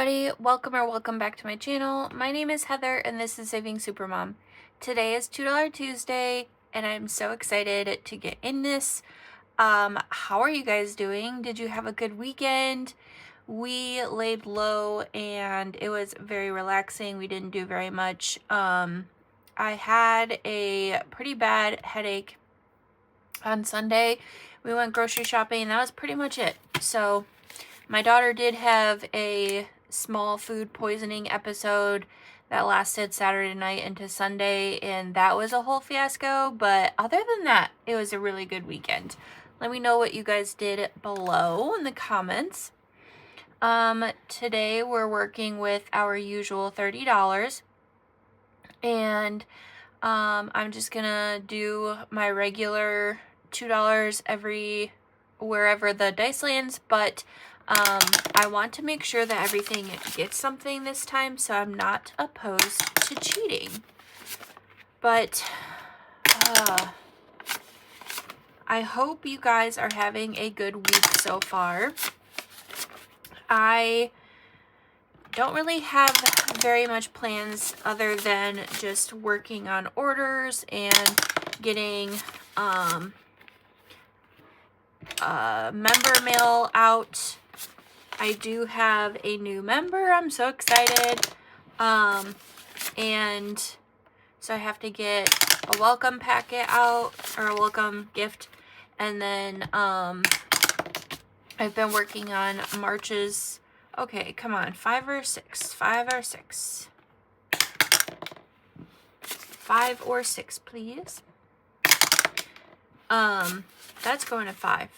everybody, welcome back to my channel. My name is Heather and this is Saving SuperMom. Today is $2 Tuesday and I'm so excited to get in this. How are you guys doing? Did you have a good weekend? We laid low and it was very relaxing. We didn't do very much. I had a pretty bad headache on Sunday. We went grocery shopping and that was pretty much it. So my daughter did have a small food poisoning episode that lasted Saturday night into Sunday, and that was a whole fiasco, but other than that, it was a really good weekend. Let me know what you guys did below in the comments. Today we're working with our usual $30, and I'm just gonna do my regular $2 wherever the dice lands, but I want to make sure that everything gets something this time, so I'm not opposed to cheating. But I hope you guys are having a good week so far. I don't really have very much plans other than just working on orders and getting member mail out. I do have a new member. I'm so excited. And so I have to get a welcome packet out, or a welcome gift. And then I've been working on March's. Okay, come on. 5 or 6. 5 or 6. 5 or 6, please. That's going to 5.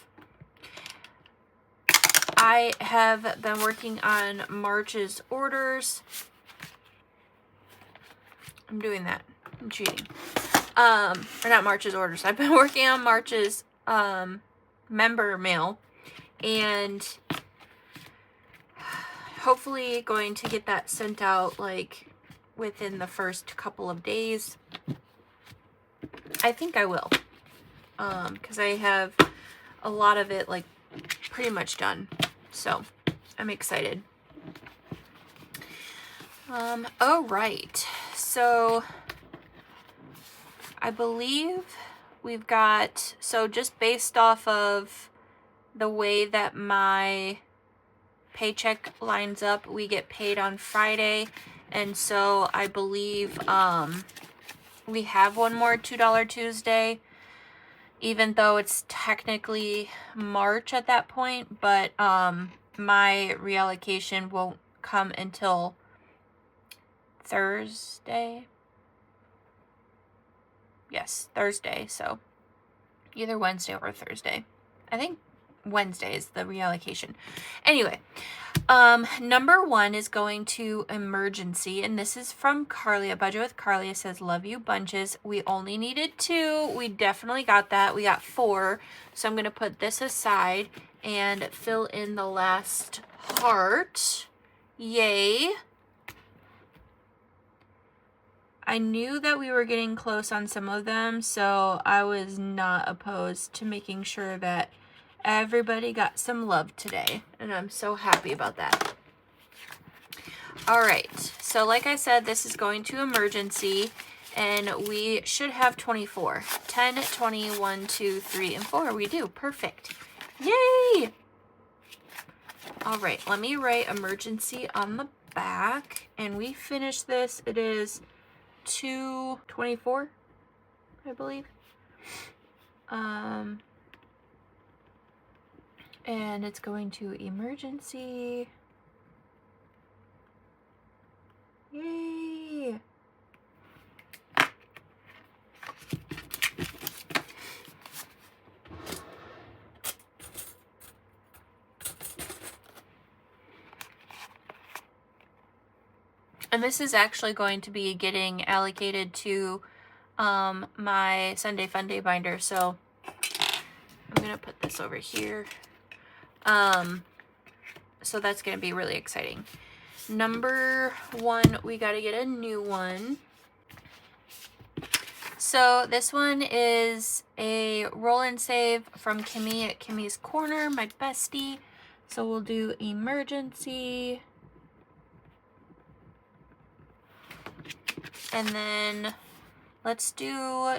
I have been working on March's orders. I'm doing that. I'm cheating. Or not March's orders. I've been working on March's member mail, and hopefully going to get that sent out like within the first couple of days. I think I will. Because I have a lot of it like pretty much done. So I'm excited. All right. So I believe we've got, so just based off of the way that my paycheck lines up, we get paid on Friday. And so I believe we have one more $2 Tuesday, even though it's technically March at that point, but my reallocation won't come until Thursday. Yes, Thursday, so either Wednesday or Thursday. I think Wednesday is the reallocation. Anyway, number 1 is going to emergency, and this is from Carly. A Budget with Carly. It says, love you bunches. We only needed 2. We definitely got that. We got 4. So I'm going to put this aside and fill in the last heart. Yay. I knew that we were getting close on some of them, so I was not opposed to making sure that everybody got some love today, and I'm so happy about that. All right, so like I said, this is going to emergency, and we should have 24. 10, 20, 1, 2, 3, and 4. We do. Perfect. Yay! All right, let me write emergency on the back, and we finish this. It is 2:24, I believe. And it's going to emergency. Yay! And this is actually going to be getting allocated to my Sunday Fun Day binder. So I'm going to put this over here. So that's going to be really exciting. Number 1, we got to get a new one. So this one is a roll and save from Kimmy at Kimmy's Corner, my bestie. So we'll do emergency. And then let's do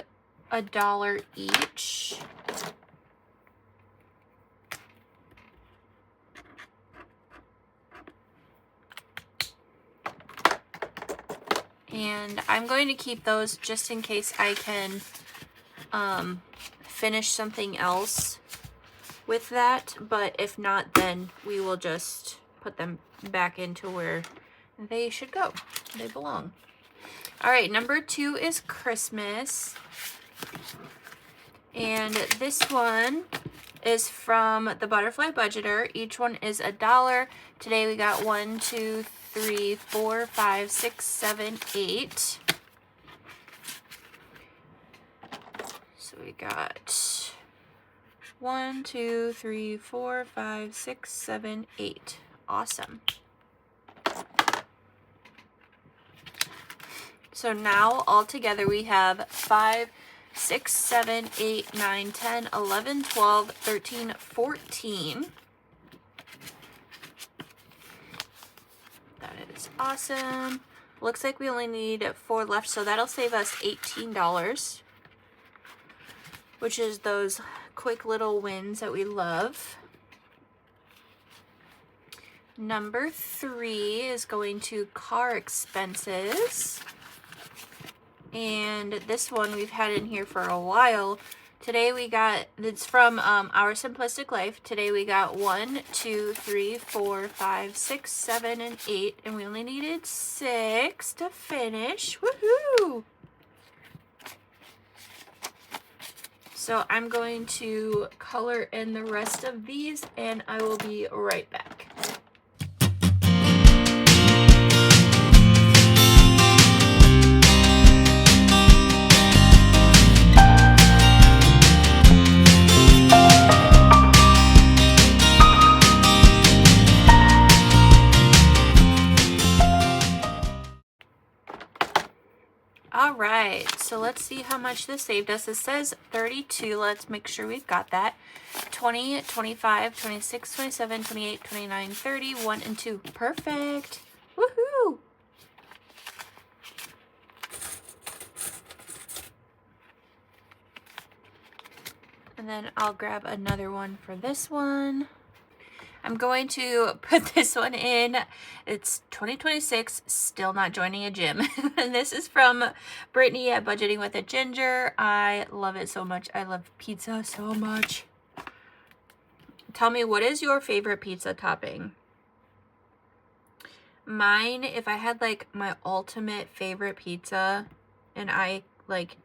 $1 each. And I'm going to keep those just in case I can finish something else with that. But if not, then we will just put them back into where they should go. They belong. All right, number 2 is Christmas. And this one is from the Butterfly Budgeter. Each one is $1. Today we got 1, 2, 3, 4, 5, 6, 7, 8. So we got 1, 2, 3, 4, 5, 6, 7, 8. Awesome. So now all together we have 5, 6, 7, 8, 9, 10, 11, 12, 13, 14. That is awesome. Looks like we only need 4 left, so that'll save us $18, which is those quick little wins that we love. Number 3 is going to car expenses. And this one we've had in here for a while. Today we got, it's from Our Simplistic Life. Today we got 1, 2, 3, 4, 5, 6, 7, and 8. And we only needed 6 to finish. Woohoo! So I'm going to color in the rest of these and I will be right back. All right, so let's see how much this saved us. It says 32. Let's make sure we've got that. 20, 25, 26, 27, 28, 29, 30, 1 and 2. Perfect. Woohoo! And then I'll grab another one for this one. I'm going to put this one in. It's 2026, still not joining a gym. And this is from Brittany at Budgeting with a Ginger. I love it so much. I love pizza so much. Tell me, what is your favorite pizza topping? Mine, if I had like my ultimate favorite pizza and I like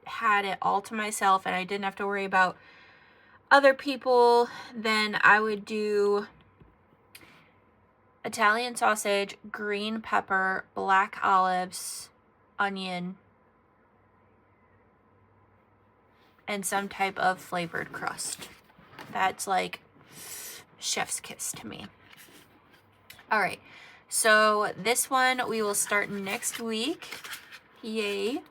had it all to myself and I didn't have to worry about other people, then I would do Italian sausage, green pepper, black olives, onion, and some type of flavored crust. That's like chef's kiss to me. All right, so this one we will start next week. Yay.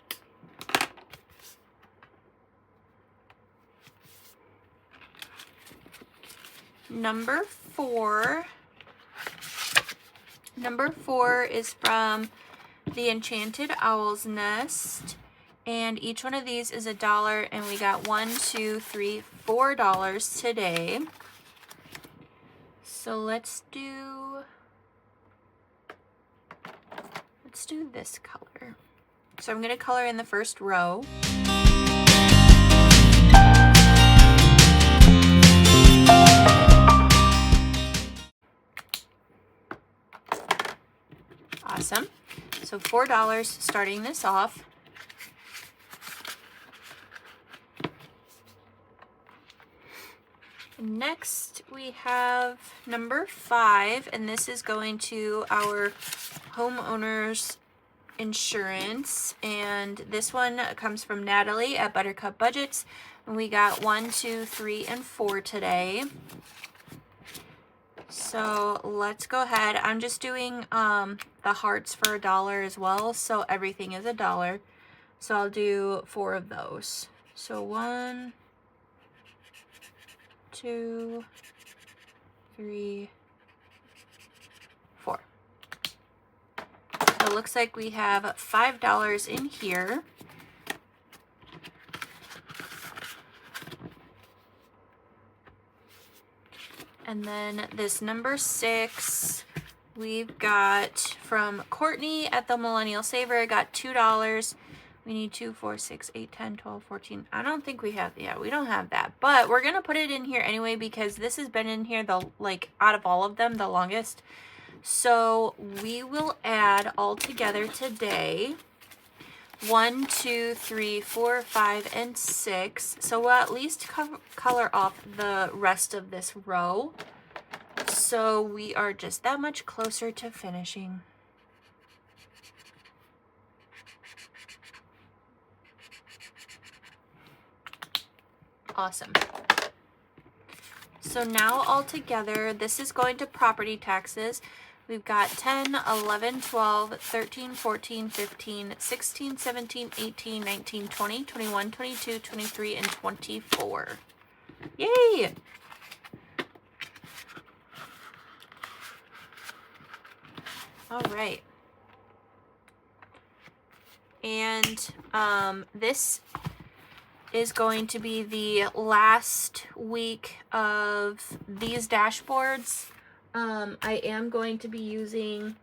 Number 4 is from the Enchanted Owl's Nest, and each one of these is $1, and we got 1, 2, 3, $4 today. So let's do this color. So I'm going to color in the first row. Awesome. So $4 starting this off. Next we have number 5, and this is going to our homeowners insurance, and this one comes from Natalie at Buttercup Budgets, and we got 1, 2, 3, and 4 today. So let's go ahead. I'm just doing the hearts for $1 as well, so everything is $1. So I'll do 4 of those. So 1, 2, 3, 4. it looks like we have $5 in here. And then this number 6, we've got from Courtney at the Millennial Saver. I got $2. We need 2, 4, 6, 8, 10, 12, 14. I don't think we have, yeah, we don't have that. But we're going to put it in here anyway because this has been in here the, like, out of all of them, the longest. So we will add all together today 1, 2, 3, 4, 5, and 6. So we'll at least color off the rest of this row. So we are just that much closer to finishing. Awesome. So now all together, this is going to property taxes. We've got 10, 11, 12, 13, 14, 15, 16, 17, 18, 19, 20, 21, 22, 23, and 24. Yay! All right. And this is going to be the last week of these dashboards. I am going to be using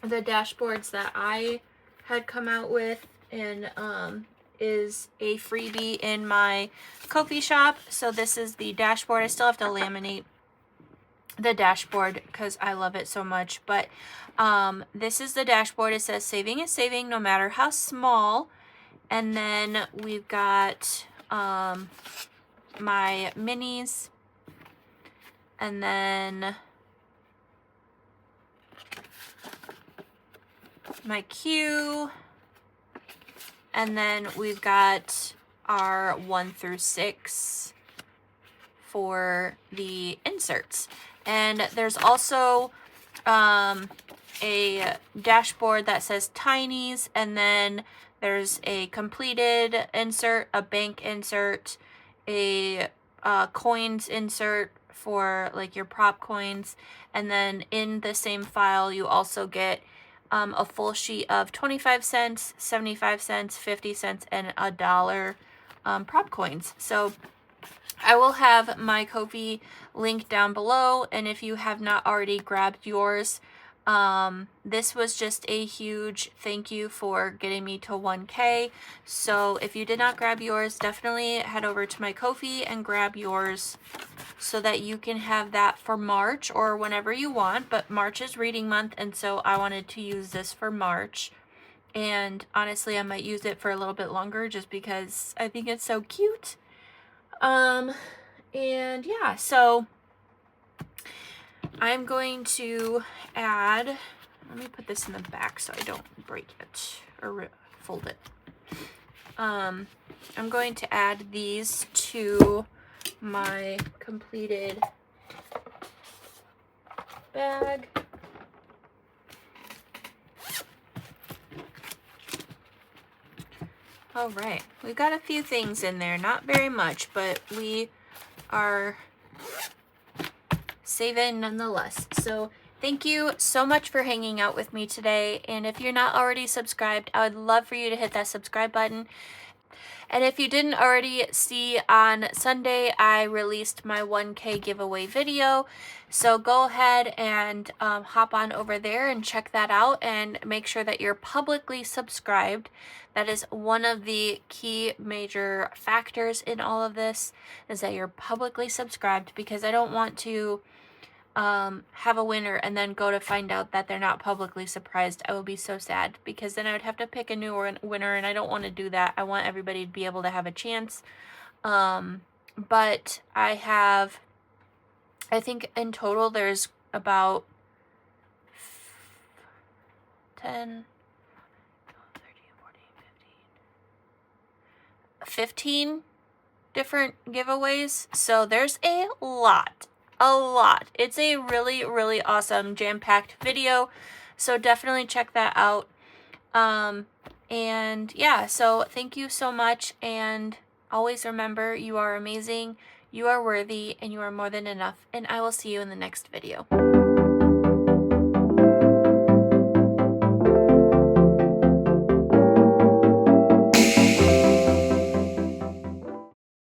the dashboards that I had come out with, and is a freebie in my Ko-fi shop. So this is the dashboard. I still have to laminate the dashboard because I love it so much, but this is the dashboard. It says saving is saving no matter how small. And then we've got my minis, and then my Q, and then we've got our 1 through 6 for the inserts. And there's also a dashboard that says tinies, and then there's a completed insert, a bank insert, a coins insert for like your prop coins, and then in the same file you also get a full sheet of 25 cents, 75 cents, 50 cents, and $1 prop coins. So I will have my Ko-fi link down below, and if you have not already grabbed yours, this was just a huge thank you for getting me to 1K. So if you did not grab yours, definitely head over to my Ko-fi and grab yours so that you can have that for March or whenever you want. But March is reading month, and so I wanted to use this for March. And honestly, I might use it for a little bit longer just because I think it's so cute. And yeah, so I'm going to add, let me put this in the back so I don't break it or fold it. I'm going to add these to my completed bag. All right, we've got a few things in there, not very much, but we are saving nonetheless. So thank you so much for hanging out with me today. And if you're not already subscribed, I would love for you to hit that subscribe button. And if you didn't already see, on Sunday, I released my 1K giveaway video. So go ahead and hop on over there and check that out, and make sure that you're publicly subscribed. That is one of the key major factors in all of this, is that you're publicly subscribed, because I don't want to have a winner and then go to find out that they're not publicly surprised. I will be so sad, because then I would have to pick a new winner, and I don't want to do that. I want everybody to be able to have a chance. But I think in total there's about 10, 13, 14, 15 different giveaways. So there's a lot. It's a really, really awesome jam-packed video. So definitely check that out. And yeah, so thank you so much. And always remember, you are amazing, you are worthy, and you are more than enough. And I will see you in the next video.